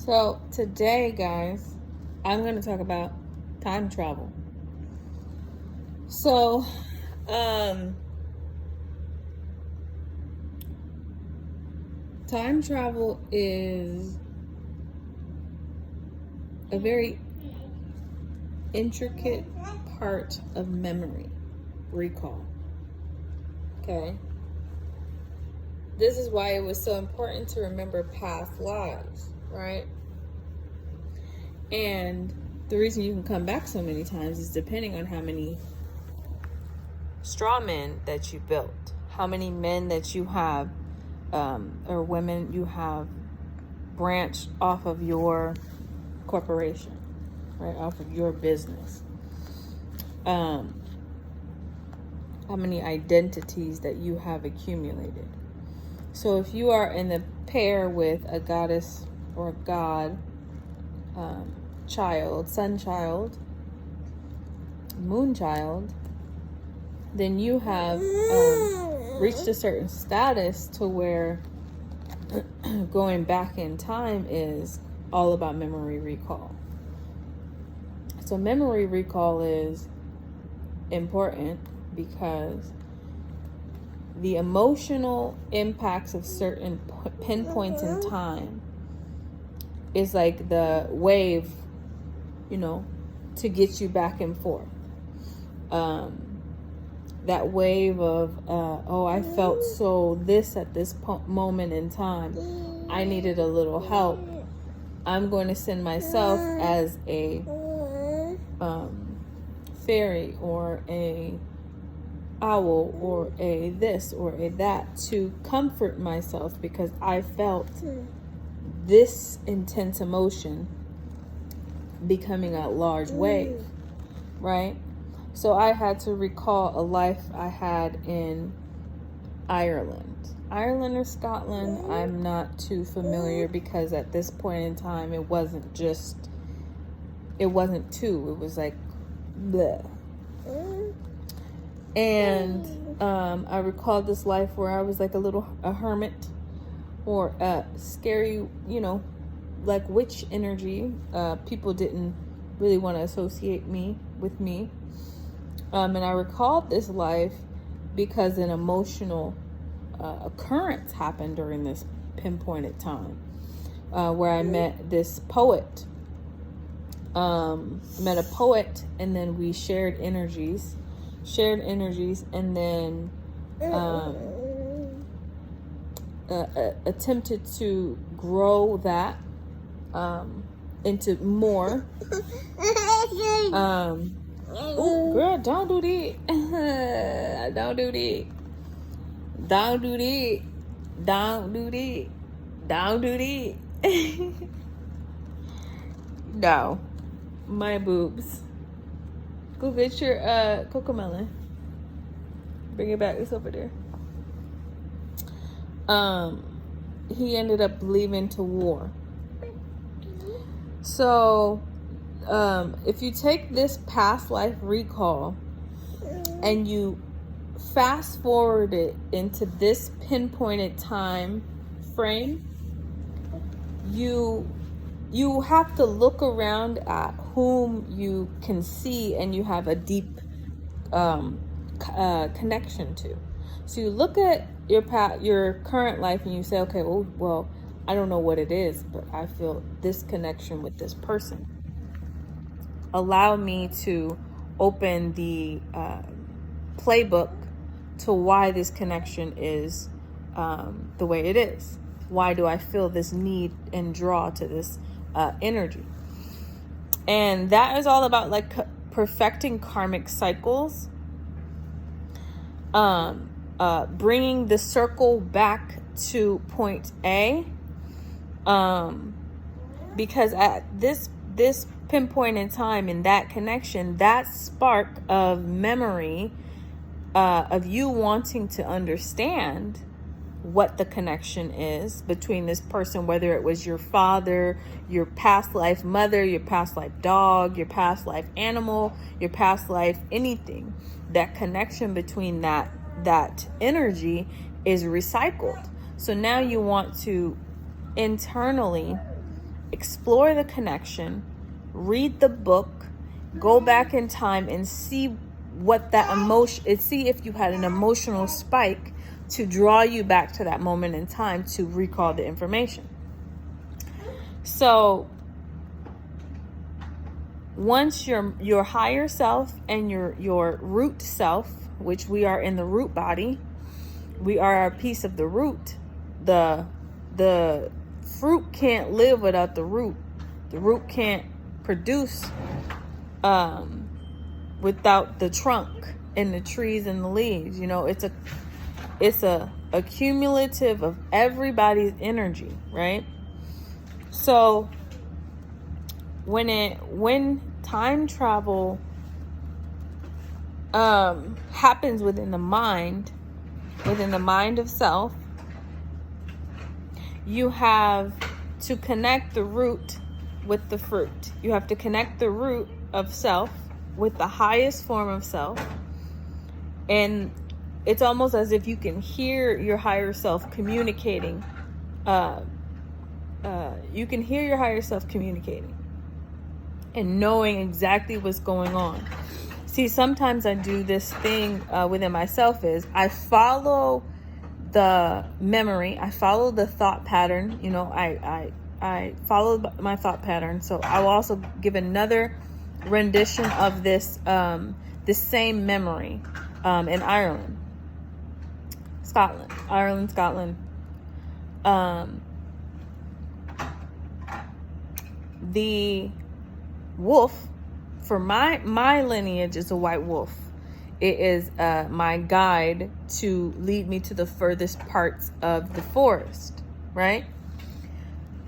So today, guys, I'm going to talk about time travel. So, time travel is a very intricate part of memory recall. Okay? This is why it was so important to remember past lives, right? And the reason you can come back so many times is depending on how many straw men that you built, how many men that you have, or women you have branched off of your corporation, right? Off of your business. How many identities that you have accumulated. So if you are in the pair with a goddess or god, child, sun child, moon child, then you have reached a certain status to where going back in time is all about memory recall. So memory recall is important because the emotional impacts of certain pinpoints in time is like the wave, to get you back and forth. That wave of, I felt so this at this moment in time. I needed a little help. I'm going to send myself as a fairy or a owl or a this or a that to comfort myself because I felt this intense emotion becoming a large wave, right? So I had to recall a life I had in Ireland or Scotland. I'm not too familiar because at this point in time it wasn't two, it was like bleh. And I recalled this life where I was like a hermit or a scary, like witch energy. People didn't really want to associate me with me. And I recalled this life because an emotional occurrence happened during this pinpointed time where I met this poet. Met a poet, and then we shared energies, and then attempted to grow that into more. Ooh, girl, don't do that. Don't do that. Don't do that. Don't do that. Don't do that. No. My boobs. Go get your Cocomelon. Bring it back. It's over there. He ended up leaving to war. So if you take this past life recall and you fast forward it into this pinpointed time frame, you have to look around at whom you can see and you have a deep connection to. So you look at your current life and you say, okay, well, I don't know what it is, but I feel this connection with this person. Allow me to open the playbook to why this connection is the way it is. Why do I feel this need and draw to this energy? And that is all about like perfecting karmic cycles, bringing the circle back to point A, because at this pinpoint in time, in that connection, that spark of memory of you wanting to understand what the connection is between this person, whether it was your father, your past life mother, your past life dog, your past life animal, your past life anything. That connection between that energy is recycled. So now you want to internally explore the connection, read the book, go back in time and see what that emotion, see if you had an emotional spike to draw you back to that moment in time to recall the information. So once your higher self and your root self, which we are in the root body, we are a piece of the root. The fruit can't live without the root. The root can't produce without the trunk and the trees and the leaves. You know, it's a accumulative of everybody's energy, right? So when time travel happens within the mind of self, you have to connect the root with the fruit. You have to connect the root of self with the highest form of self. And it's almost as if you can hear your higher self communicating. You can hear your higher self communicating and knowing exactly what's going on. See, sometimes I do this thing within myself is I follow the memory, I follow the thought pattern. You know, I follow my thought pattern. So I will also give another rendition of this same memory in Ireland, Scotland. The wolf for my lineage is a white wolf. It is my guide to lead me to the furthest parts of the forest, right?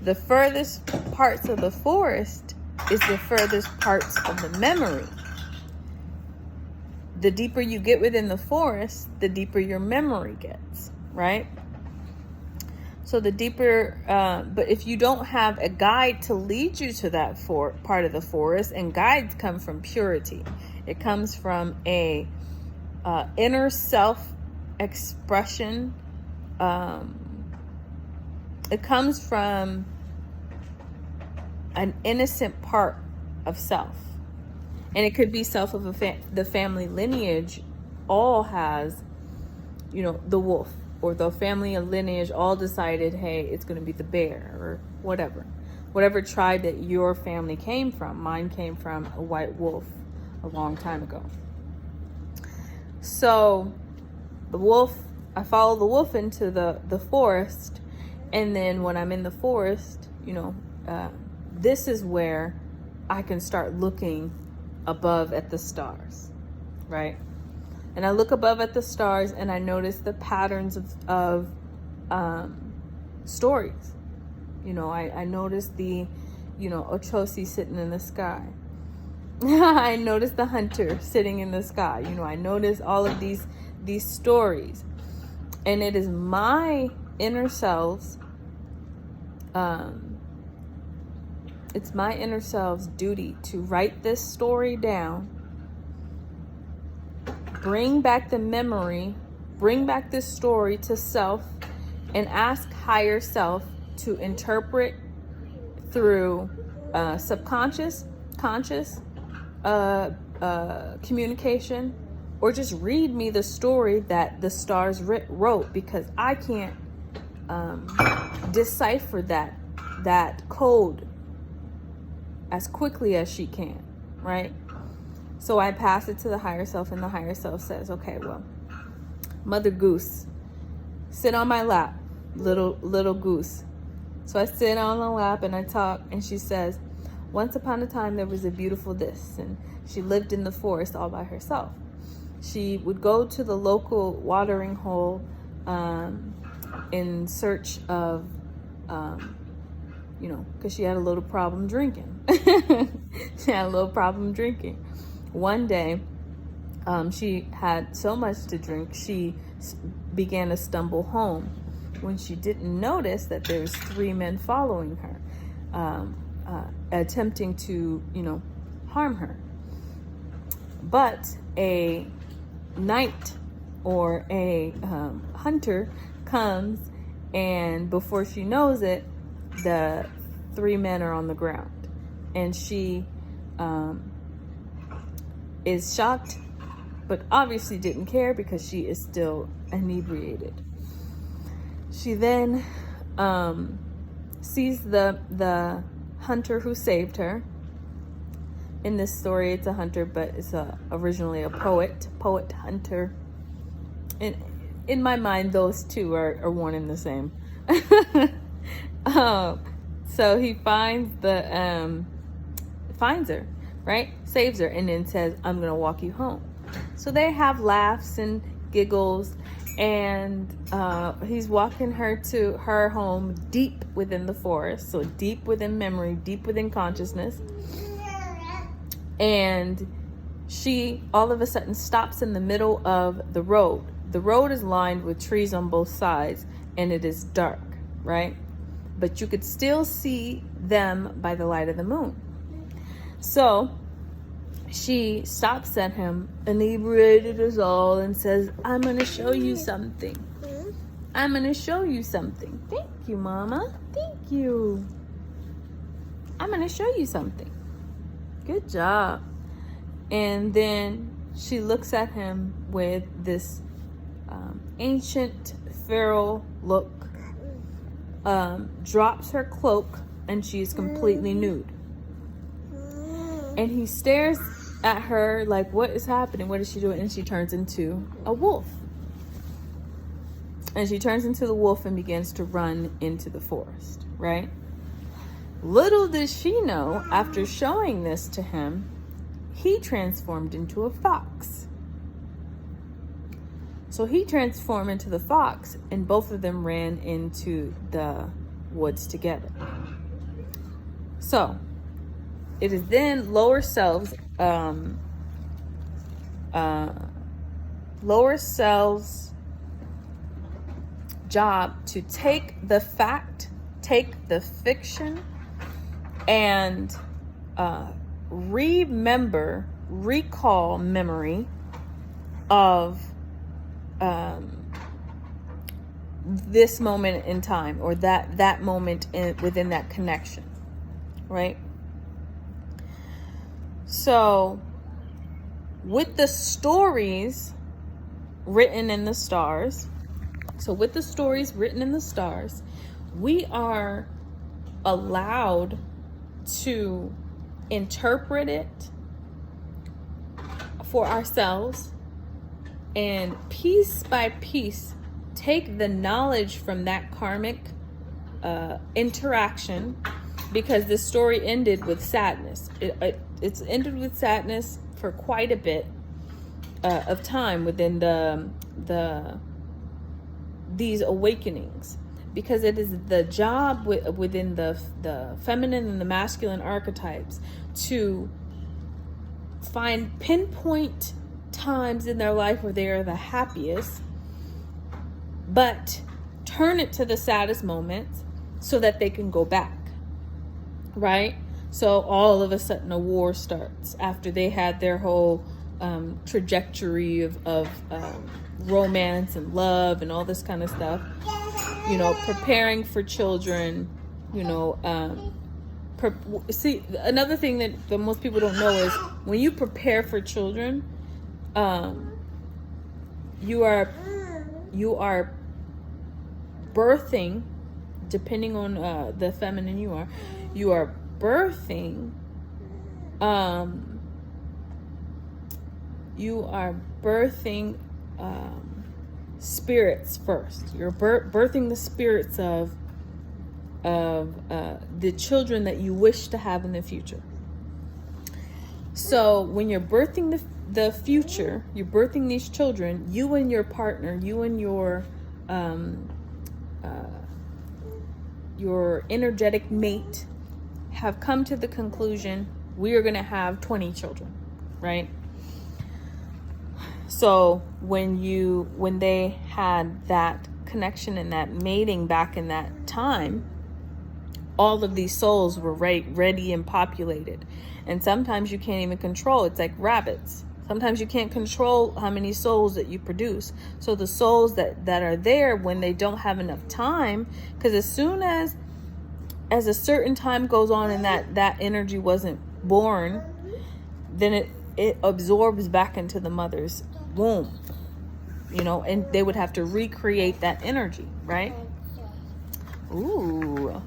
The furthest parts of the forest is the furthest parts of the memory. The deeper you get within the forest, the deeper your memory gets, right? So the deeper, but if you don't have a guide to lead you to that part of the forest, and guides come from purity. It comes from a inner self expression. It comes from an innocent part of self. And it could be self of the family lineage all has, you know, the wolf, or the family lineage all decided, hey, it's going to be the bear, or whatever tribe that your family came from. Mine came from a white wolf a long time ago. So the wolf, I follow the wolf into the forest. And then when I'm in the forest, you know, this is where I can start looking above at the stars, right? And I look above at the stars and I notice the patterns of stories. You know, I notice the, you know, Ochosi sitting in the sky. I notice the hunter sitting in the sky. You know, I notice all of these stories. And it is my inner selves, it's my inner self's duty to write this story down, bring back the memory, bring back this story to self, and ask higher self to interpret through subconscious, conscious communication, or just read me the story that the stars wrote, because I can't decipher that code as quickly as she can, right? So I pass it to the higher self, and the higher self says, okay, well, Mother Goose, sit on my lap, little goose. So I sit on the lap and I talk, and she says, once upon a time there was a beautiful this, and she lived in the forest all by herself. She would go to the local watering hole in search of, you know, because she had a little problem drinking. One day, she had so much to drink, she began to stumble home when she didn't notice that there was 3 men following her, attempting to, you know, harm her. But a knight or a hunter comes, and before she knows it, the 3 men are on the ground. And she is shocked, but obviously didn't care because she is still inebriated. She then sees the hunter who saved her. In this story, it's a hunter, but it's originally a poet hunter. And in my mind, those two are one and the same. So he finds her, right? Saves her, and then says, "I'm gonna walk you home." So they have laughs and giggles, and he's walking her to her home deep within the forest, so deep within memory, deep within consciousness. And she all of a sudden stops in the middle of the road. The road is lined with trees on both sides, and it is dark, right? But you could still see them by the light of the moon. So she stops at him, inebriated as all, and says, "I'm going to show you something. I'm going to show you something." Thank you, Mama. Thank you. "I'm going to show you something." Good job. And then she looks at him with this ancient feral look, drops her cloak, and she's completely nude. And he stares at her like, what is happening? What is she doing? And she turns into a wolf. And she turns into the wolf and begins to run into the forest, right? Little does she know, after showing this to him, he transformed into a fox. So he transformed into the fox, and both of them ran into the woods together. So it is then lower selves job to take the fact, take the fiction, and recall memory of this moment in time, or that moment within that connection, right? So with the stories written in the stars, we are allowed to interpret it for ourselves, and piece by piece take the knowledge from that karmic interaction, because the story ended with sadness. It's ended with sadness for quite a bit of time within these awakenings, because it is the job within the feminine and the masculine archetypes to find pinpoint times in their life where they are the happiest, but turn it to the saddest moments so that they can go back, right? So all of a sudden a war starts after they had their whole trajectory of romance and love and all this kind of stuff, preparing for children, see, another thing that most people don't know is when you prepare for children, you are birthing, depending on the feminine you are birthing spirits first. You're birthing the spirits of the children that you wish to have in the future. So when you're birthing the future, you're birthing these children, you and your partner, you and your energetic mate have come to the conclusion, we are going to have 20 children, right? So when they had that connection and that mating back in that time, all of these souls were ready and populated. And sometimes you can't even control. It's like rabbits. Sometimes you can't control how many souls that you produce. So the souls that are there when they don't have enough time, because as soon as as a certain time goes on and that energy wasn't born, then it absorbs back into the mother's womb, you know, and they would have to recreate that energy, right? Ooh.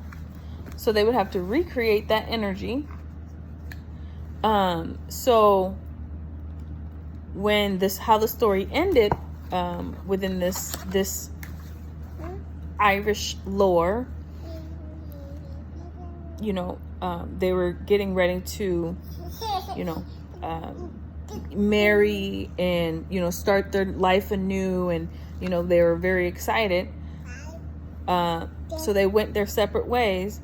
So they would have to recreate that energy. So when how the story ended, within this Irish lore, you know, they were getting ready to, you know, marry and, you know, start their life anew, and, you know, they were very excited. So they went their separate ways,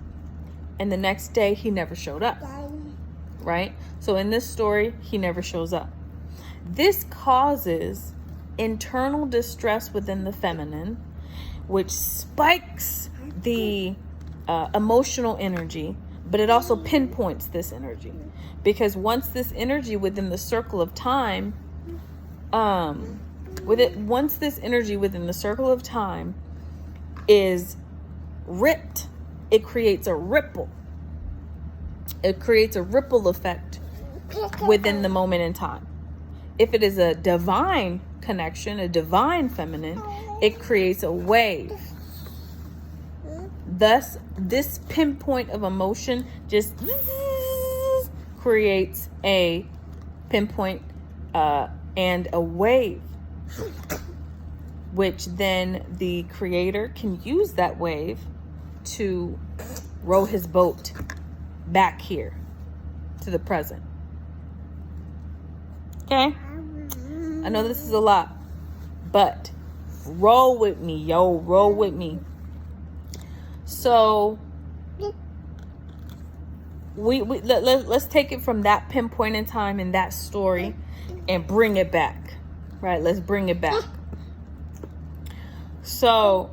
and the next day he never showed up, right? So in this story, he never shows up. This causes internal distress within the feminine, which spikes the emotional energy, but it also pinpoints this energy, because once this energy within the circle of time, is ripped, it creates a ripple. It creates a ripple effect within the moment in time. If it is a divine connection, a divine feminine, it creates a wave. Thus, this pinpoint of emotion just creates a pinpoint and a wave, which then the creator can use that wave to row his boat back here to the present. Okay? I know this is a lot, but roll with me, yo, roll with me. So let's take it from that pinpoint in time in that story and bring it back, right? Let's bring it back. So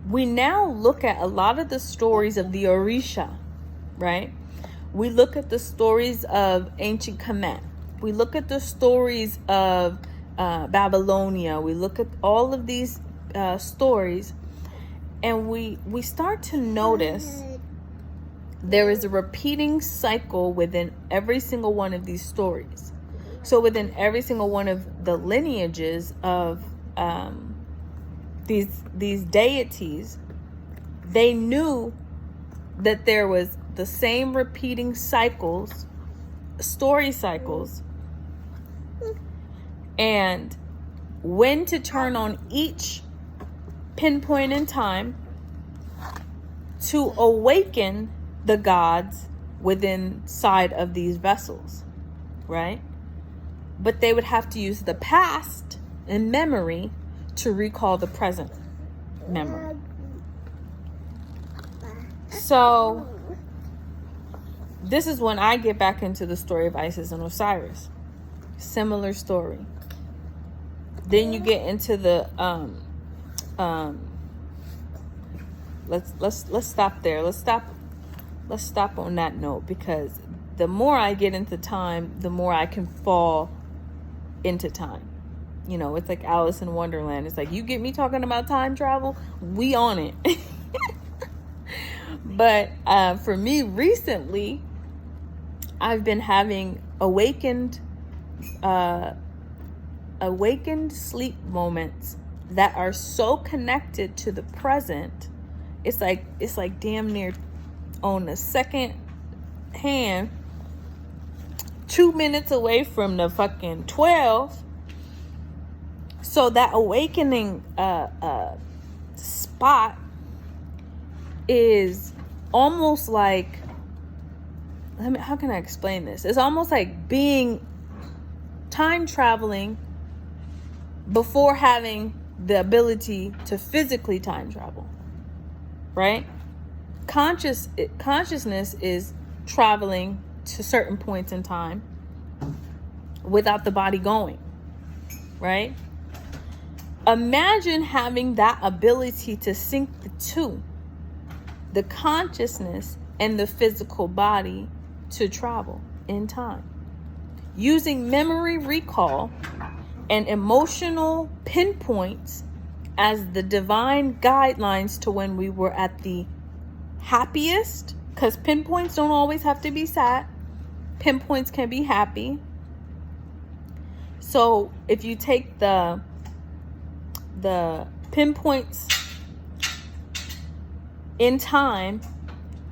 we now look at a lot of the stories of the Orisha, right? We look at the stories of ancient Kemet. We look at the stories of Babylonia. We look at all of these stories, and we start to notice there is a repeating cycle within every single one of these stories. So within every single one of the lineages of these deities, they knew that there was the same repeating cycles, story cycles, and when to turn on each pinpoint in time to awaken the gods within side of these vessels, right? But they would have to use the past and memory to recall the present memory. So this is when I get back into the story of Isis and Osiris. Similar story. Then you get into the let's stop there. Let's stop on that note, because the more I get into time, the more I can fall into time. You know, it's like Alice in Wonderland. It's like, you get me talking about time travel, we on it. But for me recently, I've been having awakened sleep moments that are so connected to the present. It's like damn near on the second hand, 2 minutes away from the fucking 12. So that awakening spot is almost like, how can I explain this? It's almost like being time traveling before having the ability to physically time travel, right? Consciousness is traveling to certain points in time without the body going, right? Imagine having that ability to sync the two, the consciousness and the physical body, to travel in time, using memory recall and emotional pinpoints as the divine guidelines to when we were at the happiest, because pinpoints don't always have to be sad. Pinpoints can be happy. So if you take the pinpoints in time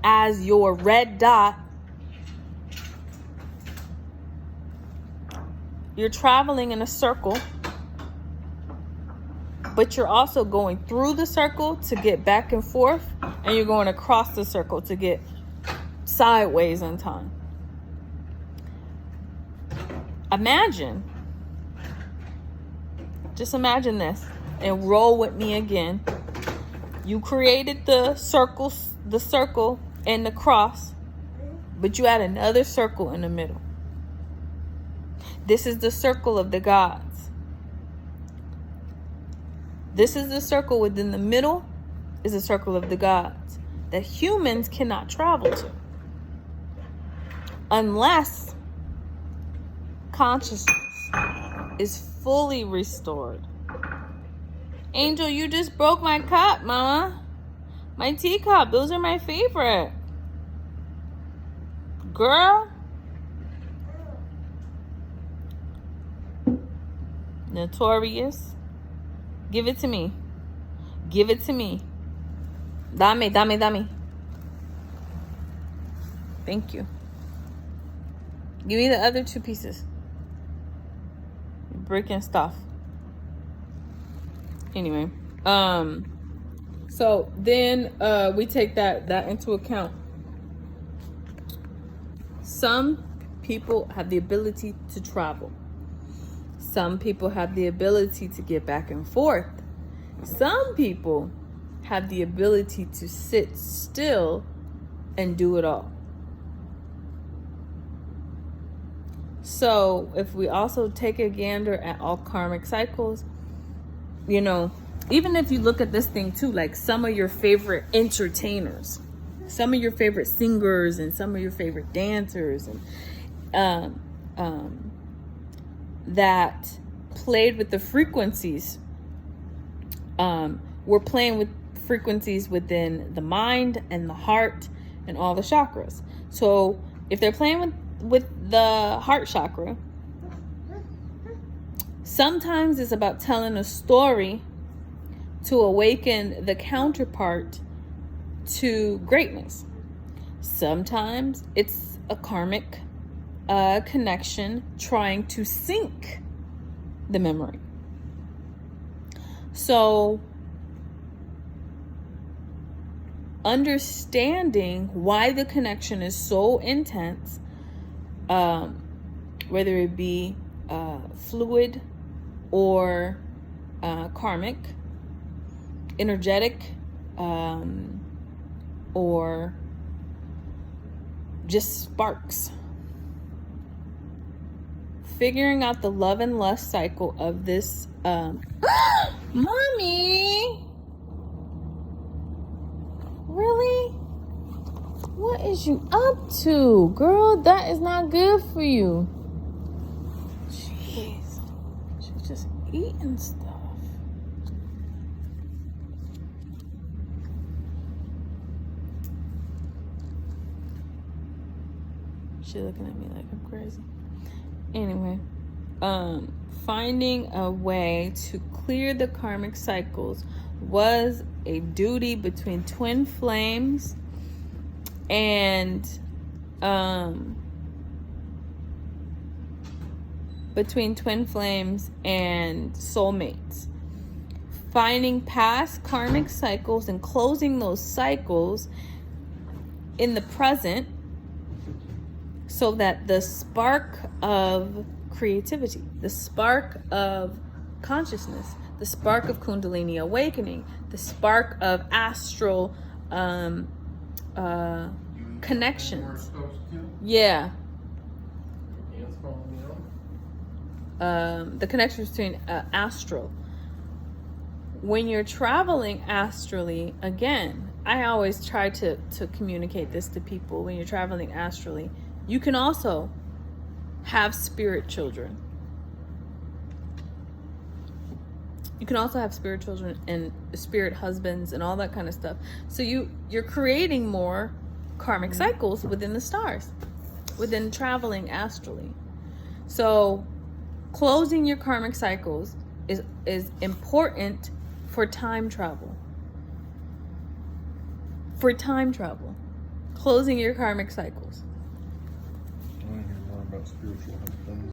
as your red dot, you're traveling in a circle, but you're also going through the circle to get back and forth, and you're going across the circle to get sideways in time. Just imagine this and roll with me again. You created the circle and the cross, but you had another circle in the middle. This is the circle of the gods. This is the circle within the middle, is the circle of the gods that humans cannot travel to unless consciousness is fully restored. Angel, you just broke my cup, Mama. My teacup. Those are my favorite. Girl. Notorious. Give it to me. Give it to me. Dame. Thank you. Give me the other 2 pieces. You're breaking stuff. Anyway. So then we take that into account. Some people have the ability to travel. Some people have the ability to get back and forth. Some people have the ability to sit still and do it all. So if we also take a gander at all karmic cycles, you know, even if you look at this thing too, like some of your favorite entertainers, some of your favorite singers, and some of your favorite dancers, and that played with the frequencies, we're playing with frequencies within the mind and the heart and all the chakras. So if they're playing with the heart chakra, sometimes it's about telling a story to awaken the counterpart to greatness. Sometimes it's a karmic connection trying to sync the memory. So understanding why the connection is so intense, whether it be fluid or karmic, energetic, or just sparks. Figuring out the love and lust cycle of this Mommy, really? What is you up to, girl? That is not good for you. Jeez, she's just eating stuff. She's looking at me like I'm crazy. Anyway, finding a way to clear the karmic cycles was a duty between twin flames and soulmates. Finding past karmic cycles and closing those cycles in the present, so that the spark of creativity, the spark of consciousness, the spark of Kundalini awakening, the spark of astral connections. Yeah. The connections between astral. When you're traveling astrally, again, I always try to communicate this to people. When you're traveling astrally, you can also have spirit children. You can also have spirit children and spirit husbands and all that kind of stuff. So you're creating more karmic cycles within the stars, within traveling astrally. So closing your karmic cycles is important for time travel. For time travel. Closing your karmic cycles. I want to hear more about spiritual husbands.